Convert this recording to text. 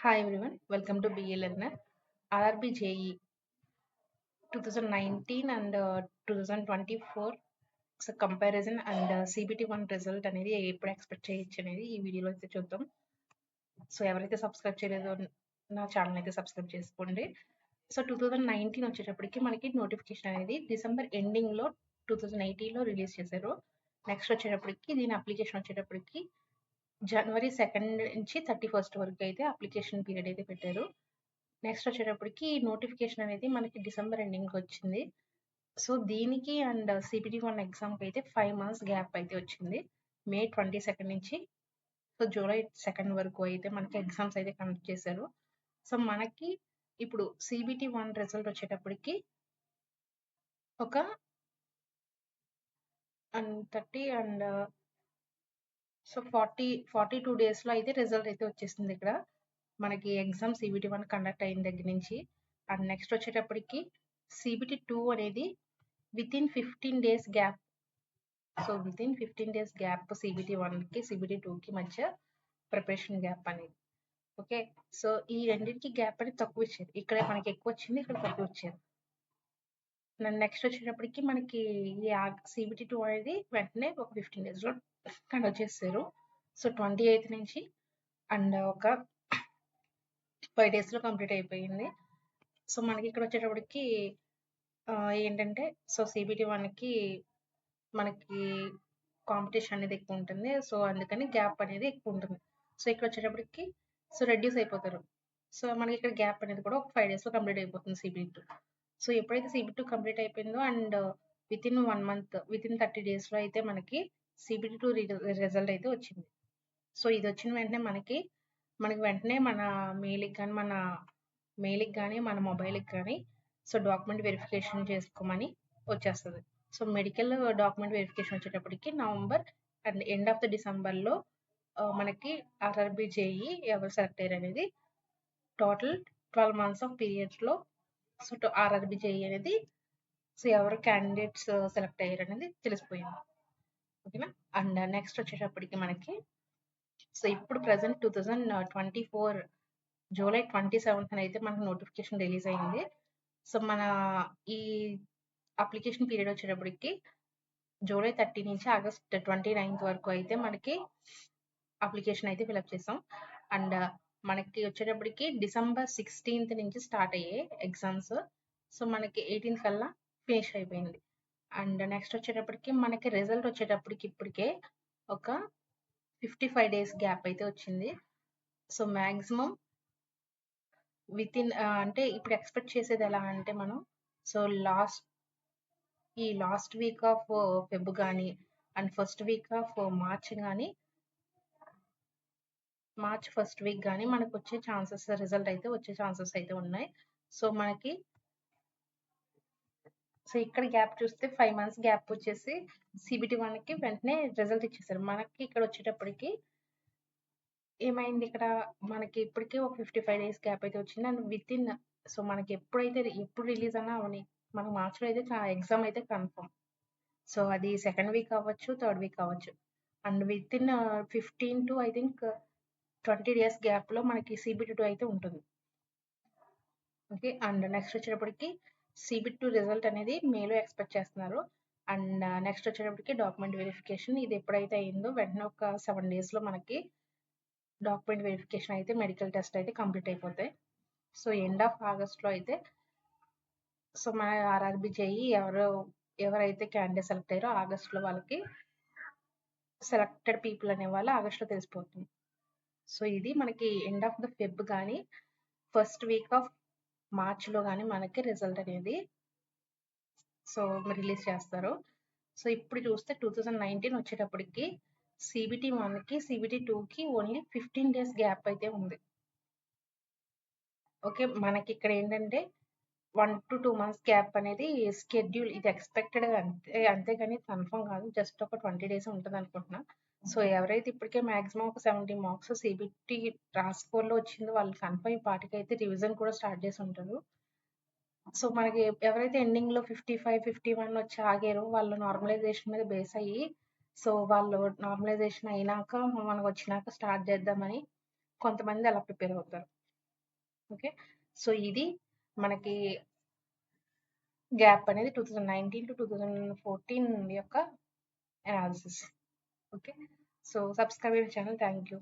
Hi everyone, welcome to BA Learner. RRB JE 2019 and 2024 comparison and CBT1 result అనేది ఎప్పుడు expect చేయొచ్చు అనేది ఈ వీడియోలో అయితే చూద్దాం. సో ఎవరైతే సబ్స్క్రైబ్ చేయలేదో నా ఛానల్ అయితే సబ్స్క్రైబ్ చేసుకోండి. సో 2019 వచ్చేటప్పటికి మనకి నోటిఫికేషన్ అనేది డిసెంబర్ ఎండింగ్లో 2018లో రిలీజ్ చేశారు. నెక్స్ట్ వచ్చేటప్పటికి దీని అప్లికేషన్ వచ్చేటప్పటికి జనవరి 2 నుంచి 31 వరకు అయితే అప్లికేషన్ పీరియడ్ అయితే పెట్టారు. నెక్స్ట్ వచ్చేటప్పటికి నోటిఫికేషన్ అనేది మనకి డిసెంబర్ ఎండింగ్కి వచ్చింది. సో దీనికి అండ్ CBT1 ఎగ్జామ్కి అయితే 5 months గ్యాప్ అయితే వచ్చింది. మే 22 నుంచి సో జూలై 2 వరకు అయితే మనకి ఎగ్జామ్స్ అయితే కండక్ట్ చేశారు. సో మనకి ఇప్పుడు CBT1 రిజల్ట్ వచ్చేటప్పటికి ఒక 30 అండ్ సో 42 డేస్లో అయితే రిజల్ట్ అయితే వచ్చేసింది. ఇక్కడ మనకి ఎగ్జామ్ CBT1 కండక్ట్ అయిన దగ్గర నుంచి. అండ్ నెక్స్ట్ వచ్చేటప్పటికి CBT2 అనేది within 15 days gap. So within 15 days gap CBT1కి CBT2కి మధ్య ప్రిపరేషన్ గ్యాప్ అనేది. ఓకే, సో ఈ రెండింటికి గ్యాప్ అనేది తక్కువ ఇచ్చారు. ఇక్కడ మనకి ఎక్కువ వచ్చింది, ఇక్కడ తక్కువ ఇచ్చారు. నెక్స్ట్ వచ్చేటప్పటికి మనకి ఈ CBT2 అనేది వెంటనే ఒక 15 డేస్లో కండక్ట్ చేస్తారు. సో 28 నుంచి అండ్ ఒక 5 డేస్లో కంప్లీట్ అయిపోయింది. సో మనకి ఇక్కడ వచ్చేటప్పటికి ఏంటంటే సో CBT1కి మనకి కాంపిటీషన్ అనేది ఎక్కువ ఉంటుంది. సో అందుకని గ్యాప్ అనేది ఎక్కువ ఉంటుంది. సో ఇక్కడ వచ్చేటప్పటికి సో రెడ్యూస్ అయిపోతారు. సో మనకి ఇక్కడ గ్యాప్ అనేది కూడా ఒక 5 డేస్లో కంప్లీట్ అయిపోతుంది CBT2. సో ఎప్పుడైతే CBT2 కంప్లీట్ అయిపోయిందో అండ్ వితిన్ 1 month వితిన్ 30 డేస్లో అయితే మనకి CBT2 రిజల్ట్ అయితే వచ్చింది. సో ఇది వచ్చిన వెంటనే మనకి వెంటనే మన మెయిల్కి కానీ మన మొబైల్కి కానీ సో డాక్యుమెంట్ వెరిఫికేషన్ చేసుకోమని వచ్చేస్తుంది. సో మెడికల్ డాక్యుమెంట్ వెరిఫికేషన్ వచ్చేటప్పటికి November and end of the డిసెంబర్లో మనకి RRB JE ఎవరు సెలెక్ట్ అయ్యారు అనేది టోటల్ 12 months ఆఫ్ పీరియడ్స్లో సో RRB JE అనేది సో ఎవరు క్యాండిడేట్స్ సెలెక్ట్ అయ్యారు అనేది తెలిసిపోయింది. ఓకేనా. అండ్ నెక్స్ట్ వచ్చేటప్పటికి మనకి సో ఇప్పుడు ప్రజెంట్ 2024 జూలై 27th అయితే మనకు నోటిఫికేషన్ రిలీజ్ అయింది. సో మన ఈ అప్లికేషన్ పీరియడ్ వచ్చేటప్పటికి జూలై 30 నుంచి ఆగస్ట్ 29 వరకు అయితే మనకి అప్లికేషన్ అయితే ఫిలప్ చేసాం. అండ్ మనకి వచ్చేటప్పటికి డిసెంబర్ 16th నుంచి స్టార్ట్ అయ్యాయి ఎగ్జామ్స్. సో మనకి 18th కల్లా ఫినిష్ అయిపోయింది. అండ్ నెక్స్ట్ వచ్చేటప్పటికి మనకి రిజల్ట్ వచ్చేటప్పటికి ఇప్పటికే ఒక 55 డేస్ గ్యాప్ అయితే వచ్చింది. సో మ్యాక్సిమం వితిన్ అంటే ఇప్పుడు ఎక్స్పెక్ట్ చేసేది ఎలా అంటే మనం so last week of Feb కానీ and first week of March కానీ మార్చ్ ఫస్ట్ వీక్ కానీ మనకు వచ్చే ఛాన్సెస్ రిజల్ట్ అయితే వచ్చే ఛాన్సెస్ అయితే ఉన్నాయి. సో మనకి సో ఇక్కడ గ్యాప్ చూస్తే 5 months గ్యాప్ వచ్చేసి CBT1కి వెంటనే రిజల్ట్ ఇచ్చేసారు. మనకి ఇక్కడ వచ్చేటప్పటికి ఏమైంది, ఇక్కడ మనకి ఇప్పటికే ఒక 55 డేస్ గ్యాప్ అయితే వచ్చింది. అండ్ వితిన్ సో మనకి ఎప్పుడు రిలీజ్ అన్నా అవని మనకు మార్చిలో అయితే ఎగ్జామ్ అయితే కన్ఫర్మ్. సో అది 2nd వీక్ అవ్వచ్చు, 3rd వీక్ అవ్వచ్చు. And within 15 to I think 20 days గ్యాప్లో మనకి CBT2 అయితే ఉంటుంది. ఓకే. అండ్ నెక్స్ట్ వచ్చేటప్పటికి CBT2 రిజల్ట్ అనేది మేలో ఎక్స్పెక్ట్ చేస్తున్నారు. అండ్ నెక్స్ట్ వచ్చేటప్పటికి డాక్యుమెంట్ వెరిఫికేషన్ ఇది ఎప్పుడైతే అయిందో వెంటనే ఒక 7 daysలో మనకి డాక్యుమెంట్ వెరిఫికేషన్ అయితే మెడికల్ టెస్ట్ అయితే కంప్లీట్ అయిపోతాయి. సో ఎండ్ ఆఫ్ ఆగస్ట్లో అయితే సో మన RRB JE ఎవరైతే క్యాండిడేట్ సెలెక్ట్ అయ్యారో ఆగస్ట్లో వాళ్ళకి సెలెక్టెడ్ పీపుల్ అనే వాళ్ళు ఆగస్ట్లో తెలిసిపోతుంది. సో ఇది మనకి ఎండ్ ఆఫ్ ద ఫెబ్ కానీ ఫస్ట్ వీక్ ఆఫ్ మార్చ్లో కానీ మనకి రిజల్ట్ అనేది సో రిలీజ్ చేస్తారు. సో ఇప్పుడు చూస్తే 2019 వచ్చేటప్పటికి CBT1కి CBT2కి ఓన్లీ 15 డేస్ గ్యాప్ అయితే ఉంది. ఓకే, మనకి ఇక్కడ ఏంటంటే 1 to 2 months గ్యాప్ అనేది షెడ్యూల్ ఇది ఎక్స్పెక్టెడ్గా అంతేగాని కన్ఫర్మ్ కాదు. జస్ట్ ఒక 20 డేస్ ఉంటుంది అనుకుంటున్నా. సో ఎవరైతే ఇప్పటికే మ్యాక్సిమం ఒక 70 marks CBT రాస్కోర్లో వచ్చిందో వాళ్ళు కన్ఫర్మ్ ఈ పాటికైతే రివిజన్ కూడా స్టార్ట్ చేసి ఉంటారు. సో మనకి ఎవరైతే ఎండింగ్లో 55, 51 వచ్చి ఆగారో వాళ్ళు నార్మలైజేషన్ మీద బేస్ అయ్యి సో వాళ్ళు నార్మలైజేషన్ అయినాక మనకు వచ్చినాక స్టార్ట్ చేద్దామని కొంతమంది అలా ప్రిపేర్ అవుతారు. ఓకే. సో, ఇది మనకి గ్యాప్ అనేది 2019-2014 యొక్క analysis. Okay. So, subscribe channel. Thank you.